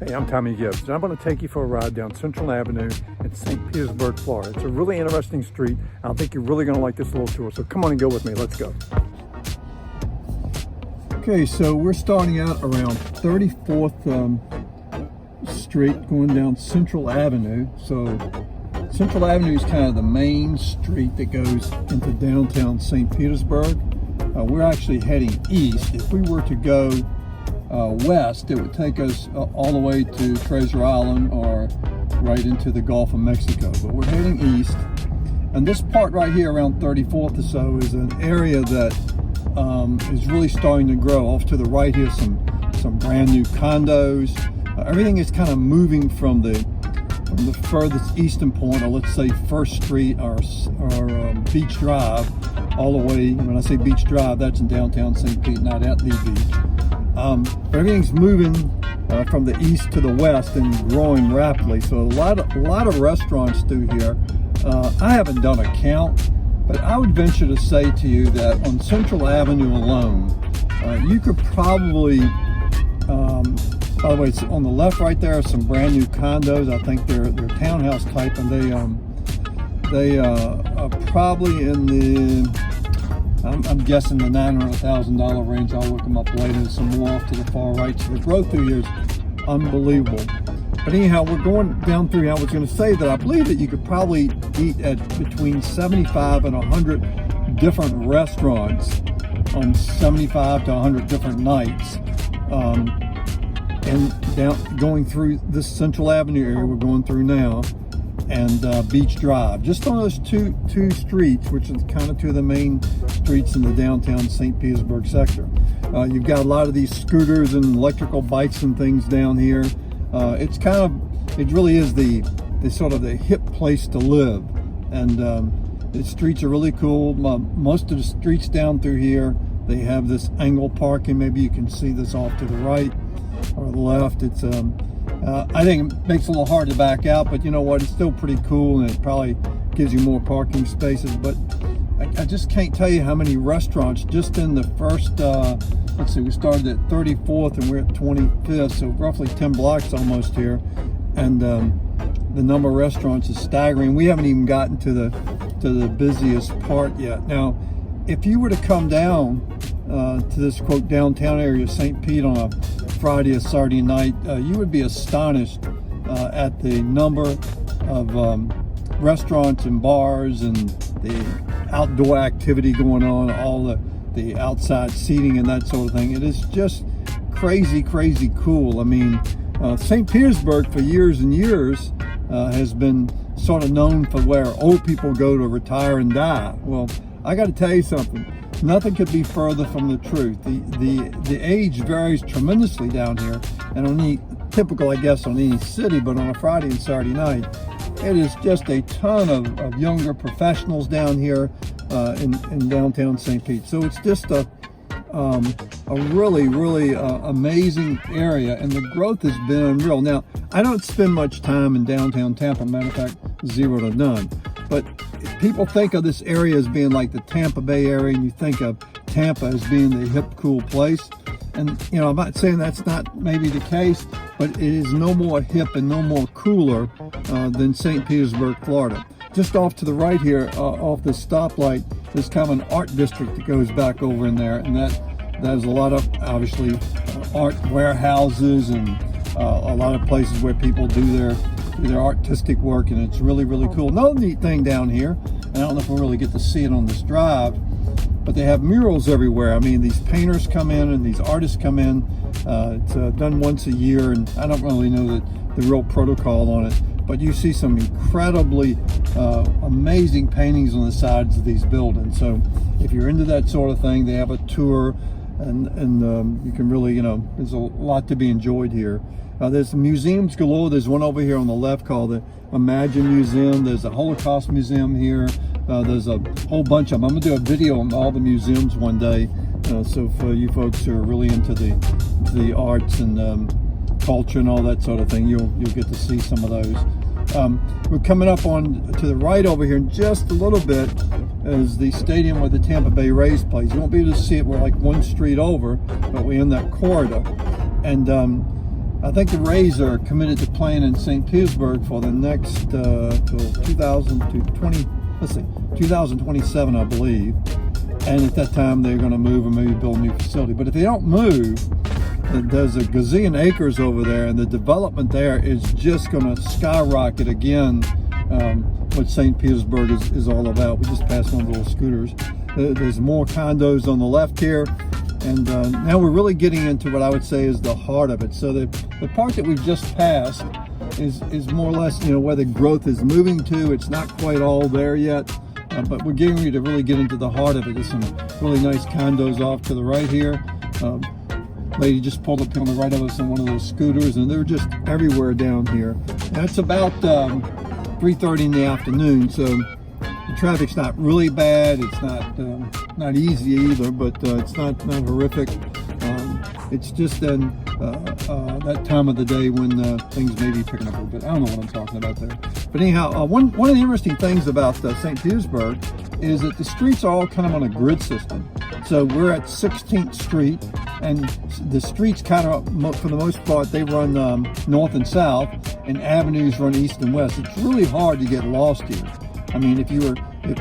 Hey, I'm Tommy Gibbs, and I'm going to take you for a ride down Central Avenue in St. Petersburg, Florida. It's a really interesting street. I think you're really going to like this little tour, so come on and go with me. Let's go. Okay, so we're starting out around 34th Street, going down Central Avenue. So Central Avenue is kind of the main street that goes into downtown St. Petersburg. We're actually heading east. If we were to go west, it would take us all the way to Treasure Island or right into the Gulf of Mexico. But we're heading east, and this part right here around 34th or so is an area that is really starting to grow. Off to the right here, some brand new condos. Everything is kind of moving from the furthest eastern point, or let's say First Street or Beach Drive, all the way. When I say Beach Drive, that's in downtown St. Pete, not at the beach. But everything's moving from the east to the west and growing rapidly. So a lot of restaurants through here. I haven't done a count, but I would venture to say to you that on Central Avenue alone, you could probably, by the way, it's on the left right there are some brand new condos. I think they're townhouse type, and they are probably in the, I'm guessing the $900,000 range. I'll look them up later. There's some more off to the far right. So the growth through here is unbelievable. But anyhow, we're going down through here. I was going to say that I believe that you could probably eat at between 75 and 100 different restaurants on 75 to 100 different nights. And down going through this Central Avenue area we're going through now, and Beach Drive, just on those two streets, which is kind of two of the main streets in the downtown St. Petersburg sector. You've got a lot of these scooters and electrical bikes and things down here. It really is the sort of the hip place to live, and the streets are really cool. Most of the streets down through here, they have this angle parking. Maybe you can see this off to the right or the left. It's I think it makes it a little hard to back out, but you know what? It's still pretty cool, and it probably gives you more parking spaces. But I just can't tell you how many restaurants just in the first, let's see, we started at 34th and we're at 25th, so roughly 10 blocks almost here. And the number of restaurants is staggering. We haven't even gotten to the busiest part yet. Now, if you were to come down to this, quote, downtown area of St. Pete on a Friday or Saturday night, you would be astonished at the number of restaurants and bars and the outdoor activity going on, all the outside seating and that sort of thing. It is just crazy cool. I mean, St. Petersburg for years and years has been sort of known for where old people go to retire and die. Well, I got to tell you something. Nothing could be further from the truth. The age varies tremendously down here, and on any typical, I guess, on any city, but on a Friday and Saturday night, it is just a ton of younger professionals down here in downtown St. Pete. So it's just a really amazing area, and the growth has been unreal. Now, I don't spend much time in downtown Tampa. Matter of fact, 0 to none. But people think of this area as being like the Tampa Bay area, and you think of Tampa as being the hip, cool place. And, you know, I'm not saying that's not maybe the case, but it is no more hip and no more cooler than St. Petersburg, Florida. Just off to the right here, off the stoplight, there's kind of an art district that goes back over in there, and there's a lot of, obviously, art warehouses and a lot of places where people do their artistic work, and it's really cool. Another neat thing down here, and I don't know if we'll really get to see it on this drive, but they have murals everywhere. I mean, these painters come in and these artists come in. It's done once a year, and I don't really know the real protocol on it, but you see some incredibly amazing paintings on the sides of these buildings. So if you're into that sort of thing, they have a tour, and you can really, you know, there's a lot to be enjoyed here. There's museums galore. There's one over here on the left called the Imagine Museum. There's a Holocaust Museum here. There's a whole bunch of them. I'm gonna do a video on all the museums one day. So for you folks who are really into the arts and culture and all that sort of thing, you'll get to see some of those. We're coming up on to the right over here in just a little bit is the stadium where the Tampa Bay Rays plays. You won't be able to see it. We're like one street over, but we're in that corridor. And I think the Rays are committed to playing in St. Petersburg for the next till 2027, I believe. And at that time, they're going to move and maybe build a new facility. But if they don't move, there's a gazillion acres over there, and the development there is just going to skyrocket again. What St. Petersburg is all about. We just passed one of the little scooters. There's more condos on the left here, and now we're really getting into what I would say is the heart of it. So the part that we've just passed is more or less, you know, where the growth is moving to. It's not quite all there yet, but we're getting ready to really get into the heart of it. There's some really nice condos off to the right here. Lady just pulled up on the right of us on one of those scooters, and they're just everywhere down here. And it's about 3:30 in the afternoon, so the traffic's not really bad. It's not easy either, but it's not horrific. It's just then that time of the day when things may be picking up a little bit. I don't know what I'm talking about there. But anyhow, one of the interesting things about St. Petersburg is that the streets are all kind of on a grid system. So we're at 16th Street, and the streets kind of, for the most part, they run north and south, and avenues run east and west. It's really hard to get lost here. I mean,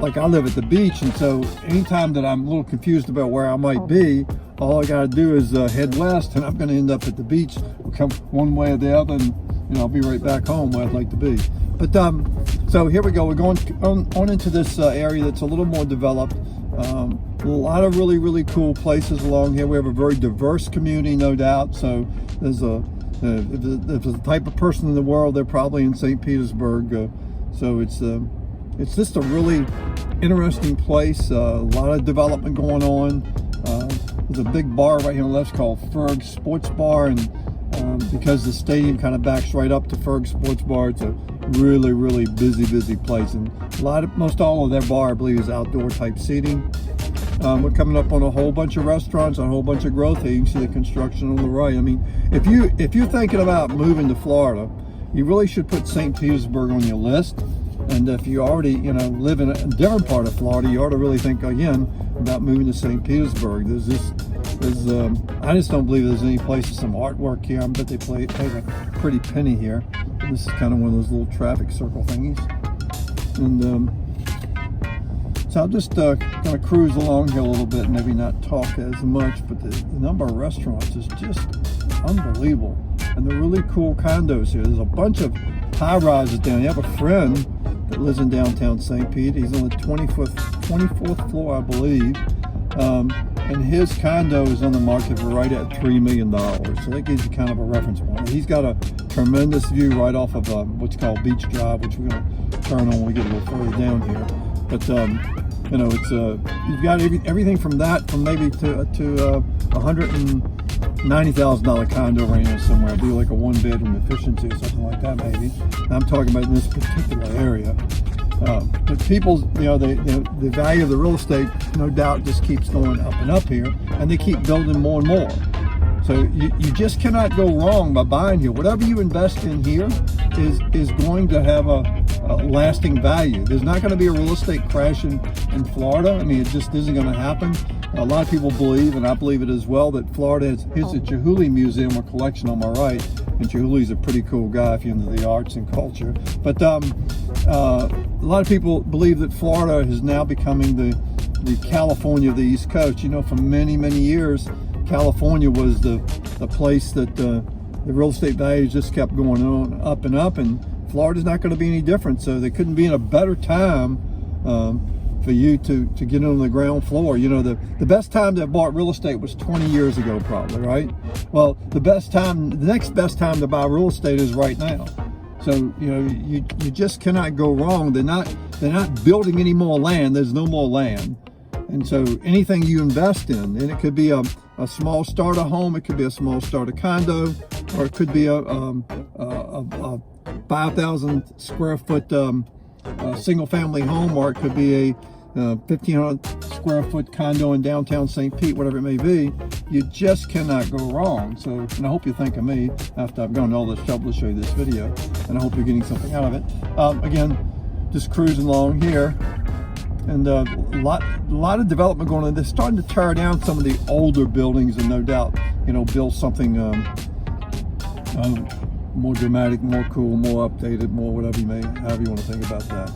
like I live at the beach, and so anytime that I'm a little confused about where I might be, all I got to do is head west, and I'm going to end up at the beach, come one way or the other, and I'll be right back home where I'd like to be. But so here we go. We're going on into this area that's a little more developed. A lot of really, really cool places along here. We have a very diverse community, no doubt. So there's if there's a type of person in the world, they're probably in St. Petersburg. So it's just a really interesting place. A lot of development going on. There's a big bar right here on the left called Ferg Sports Bar, and because the stadium kind of backs right up to Ferg Sports Bar, it's a really, really busy place. And most all of their bar, I believe, is outdoor type seating. We're coming up on a whole bunch of restaurants, a whole bunch of growth here. You can see the construction on the right. I mean, if you're thinking about moving to Florida, you really should put St. Petersburg on your list. And if you already, live in a different part of Florida, you ought to really think again about moving to St. Petersburg. I just don't believe there's any place with some artwork here. I bet they paid a pretty penny here. This is kind of one of those little traffic circle thingies. And so I'll just kind of cruise along here a little bit and maybe not talk as much, but the number of restaurants is just unbelievable. And they're really cool condos here. There's a bunch of high rises down. You have a friend that lives in downtown St. Pete. He's on the 24th floor, I believe. And his condo is on the market for right at $3 million. So that gives you kind of a reference point. He's got a tremendous view right off of what's called Beach Drive, which we're going to turn on when we get a little further down here. But it's you've got everything from that, from maybe to $190,000 condo range somewhere. It'd be like a one-bedroom efficiency or something like that, maybe. And I'm talking about in this particular area. But people's, the value of the real estate, no doubt, just keeps going up and up here, and they keep building more and more. So you just cannot go wrong by buying here. Whatever you invest in here is going to have a lasting value. There's not going to be a real estate crash in Florida. I mean, it just isn't going to happen. A lot of people believe, and I believe it as well, that Florida has the Chihuly Museum or collection on my right. And Chihuly's a pretty cool guy if you're into the arts and culture. But a lot of people believe that Florida is now becoming the California of the East Coast. For many, many years, California was the place that the real estate values just kept going on up and up, and Florida's not going to be any different. So they couldn't be in a better time for you to get on the ground floor. The best time to have bought real estate was 20 years ago, probably, right? Well, the next best time to buy real estate is right now. So you just cannot go wrong. They're not building any more land. There's no more land. And so anything you invest in, and it could be a small starter home, it could be a small starter condo, or it could be a 5,000 square foot single family home, or it could be a 1,500 square foot condo in downtown St. Pete, whatever it may be. You just cannot go wrong. So, and I hope you think of me after I've gone to all this trouble to show you this video, and I hope you're getting something out of it. Again, just cruising along here. And a lot of development going on. They're starting to tear down some of the older buildings, and no doubt, build something more dramatic, more cool, more updated, more whatever however you want to think about that.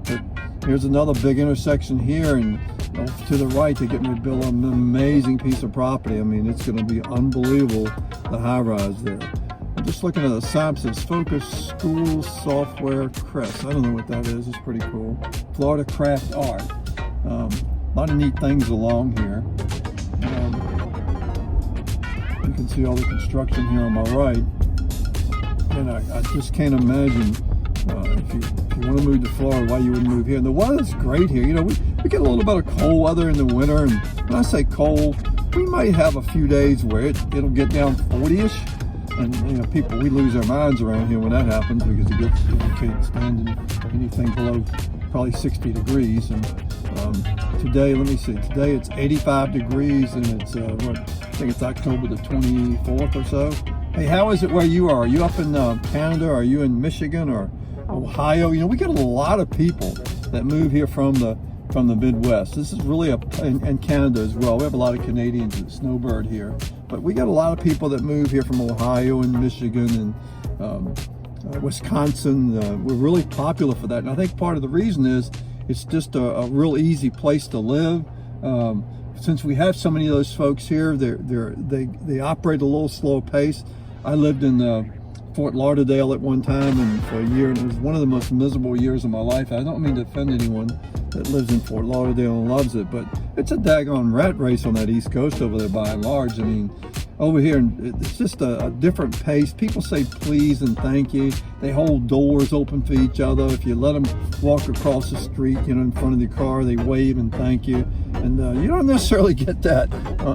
But here's another big intersection here, and to the right they're getting ready to build an amazing piece of property. I mean, it's going to be unbelievable, the high rise there. I'm just looking at the sign, says Focus School Software Crest. I don't know what that is. It's pretty cool. Florida Craft Art. A lot of neat things along here. You can see all the construction here on my right, and I just can't imagine if you want to move to Florida, why you wouldn't move here. And the weather's great here. You know, we get a little bit of cold weather in the winter, and when I say cold, we might have a few days where it'll get down 40-ish, and you know, we lose our minds around here when that happens, because it gets, you can't stand anything below probably 60 degrees. And today, let me see, today it's 85 degrees, and it's I think it's October the 24th or so. Hey, how is it where you are? Are you up in Canada? Are you in Michigan or Ohio? You know, we get a lot of people that move here from the Midwest. This is really and Canada as well. We have a lot of Canadians at Snowbird here, but we got a lot of people that move here from Ohio and Michigan and Wisconsin. We're really popular for that, and I think part of the reason is it's just a real easy place to live. Since we have so many of those folks here, they operate a little slow pace. I lived in Fort Lauderdale at one time, and for a year, and it was one of the most miserable years of my life. I don't mean to offend anyone that lives in Fort Lauderdale and loves it, but it's a daggone rat race on that East Coast over there by and large. I mean, over here, it's just a different pace. People say please and thank you. They hold doors open for each other. If you let them walk across the street, you know, in front of the car, they wave and thank you. And you don't necessarily get that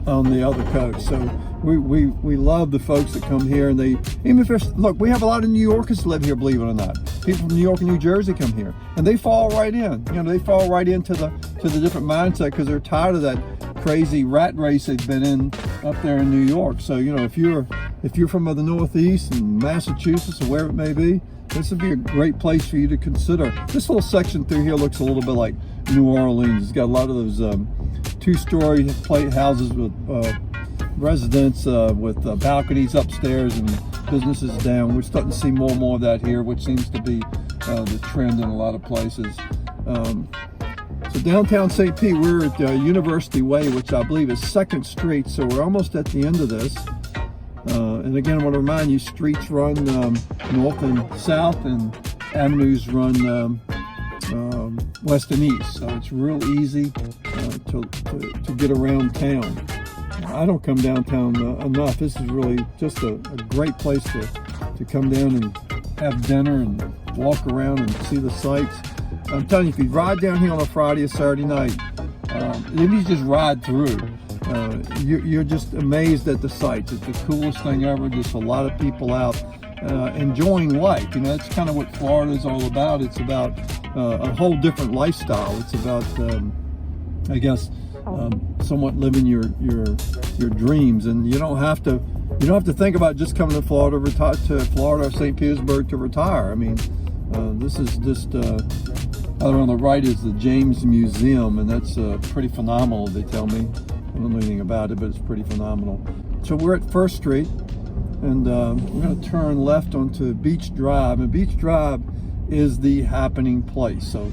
on the other coast. So we love the folks that come here, and they, even if there's, look, we have a lot of New Yorkers live here, believe it or not. People from New York and New Jersey come here, and they fall right in. You know, they fall right into the different mindset, because they're tired of that crazy rat race they've been in up there in New York. So, you know, if you're from the Northeast and Massachusetts or wherever it may be, this would be a great place for you to consider. This little section through here looks a little bit like New Orleans. It's got a lot of those two-story plate houses with residents with balconies upstairs and businesses down. We're starting to see more and more of that here, which seems to be the trend in a lot of places. So downtown St. Pete, we're at University Way, which I believe is 2nd Street, so we're almost at the end of this. And again, I want to remind you, streets run north and south, and avenues run west and east, so it's real easy to get around town. I don't come downtown enough. This is really just a great place to come down and have dinner and walk around and see the sights. I'm telling you, if you ride down here on a Friday or Saturday night, if you just ride through, you're just amazed at the sights. It's the coolest thing ever. Just a lot of people out enjoying life. You know, that's kind of what Florida is all about. It's about a whole different lifestyle. It's about, I guess, somewhat living your dreams, and you don't have to think about just coming to Florida or St. Petersburg to retire. I mean, this is just other on the right is the James Museum, and that's pretty phenomenal, they tell me. I don't know anything about it, but it's pretty phenomenal. So we're at 1st Street, and we're going to turn left onto Beach Drive, and Beach Drive is the happening place. So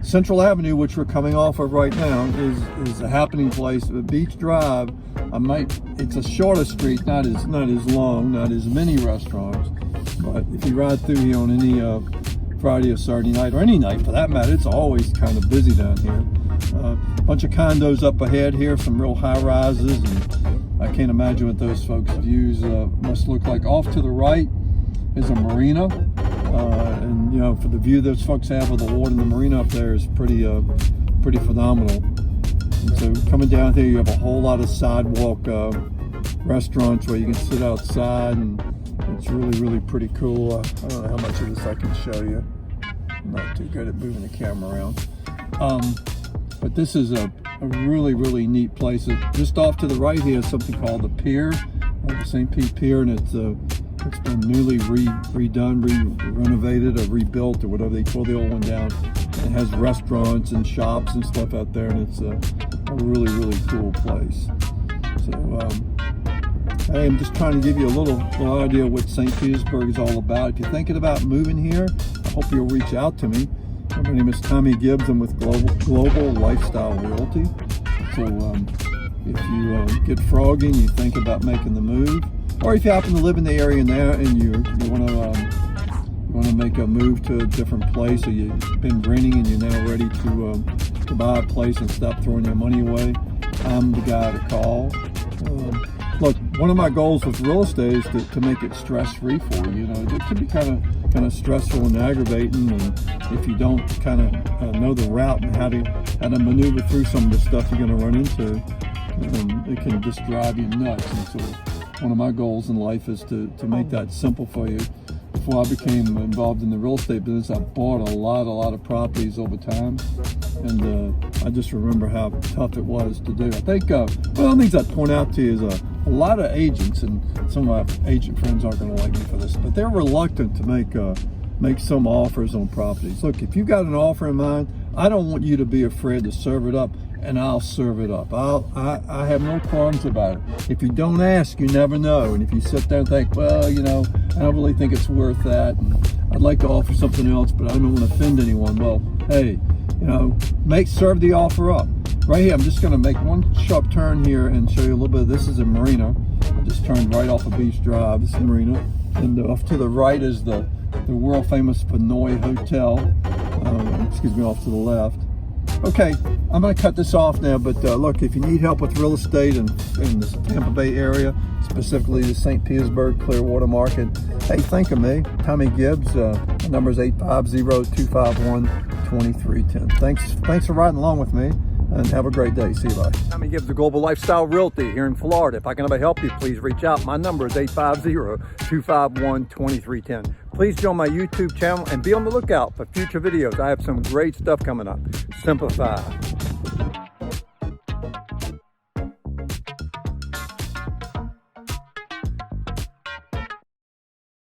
Central Avenue, which we're coming off of right now, is a happening place. But Beach Drive, it's a shorter street, not as long, not as many restaurants. But if you ride through here on any Friday or Saturday night, or any night for that matter, it's always kind of busy down here. A bunch of condos up ahead here, some real high rises, and I can't imagine what those folks' views must look like. Off to the right is a marina, and you know, for the view those folks have of the water in the marina up there is pretty phenomenal. And so coming down here, you have a whole lot of sidewalk restaurants where you can sit outside, and it's really pretty cool. I don't know how much of this I can show you. I'm not too good at moving the camera around. But this is a really neat place. Just off to the right here is something called the Pier, the St. Pete Pier, and it's been newly redone, renovated, or rebuilt, or whatever they tore the old one down. It has restaurants and shops and stuff out there, and it's a really cool place. So Hey, I'm just trying to give you a little idea what St. Petersburg is all about. If you're thinking about moving here, I hope you'll reach out to me. My name is Tommy Gibbs. I'm with Global Lifestyle Realty. So if you get froggy and you think about making the move, or if you happen to live in the area now and you want to make a move to a different place, or you've been renting and you're now ready to buy a place and stop throwing your money away, I'm the guy to call. Look, one of my goals with real estate is to make it stress-free for you. You know, it can be kind of stressful and aggravating, and if you don't kind of know the route and how to maneuver through some of the stuff you're going to run into, it can just drive you nuts. And so, one of my goals in life is to make that simple for you. Before I became involved in the real estate business, I bought a lot of properties over time, and I just remember how tough it was to do. I think one of the things I'd point out to you is a lot of agents, and some of my agent friends aren't going to like me for this, but they're reluctant to make some offers on properties. Look, if you got an offer in mind, I don't want you to be afraid to serve it up, and I'll serve it up. I have no qualms about it. If you don't ask, you never know. And if you sit there and think, well, you know, I don't really think it's worth that, and I'd like to offer something else, but I don't want to offend anyone. Well, hey, you know, serve the offer up. Right here, I'm just going to make one sharp turn here and show you a little bit. This is a marina. I just turned right off of Beach Drive. This is the marina, and off to the right is the world famous Hanoi Hotel. Excuse me, off to the left. Okay, I'm going to cut this off now, but look, if you need help with real estate in the Tampa Bay area, specifically the St. Petersburg, Clearwater market, hey, think of me, Tommy Gibbs. My number is 850-251-2310. Thanks for riding along with me, and have a great day. See you, bye. Tommy Gibbs, the Global Lifestyle Realty here in Florida. If I can ever help you, please reach out. My number is 850-251-2310. Please join my YouTube channel and be on the lookout for future videos. I have some great stuff coming up. Simplify.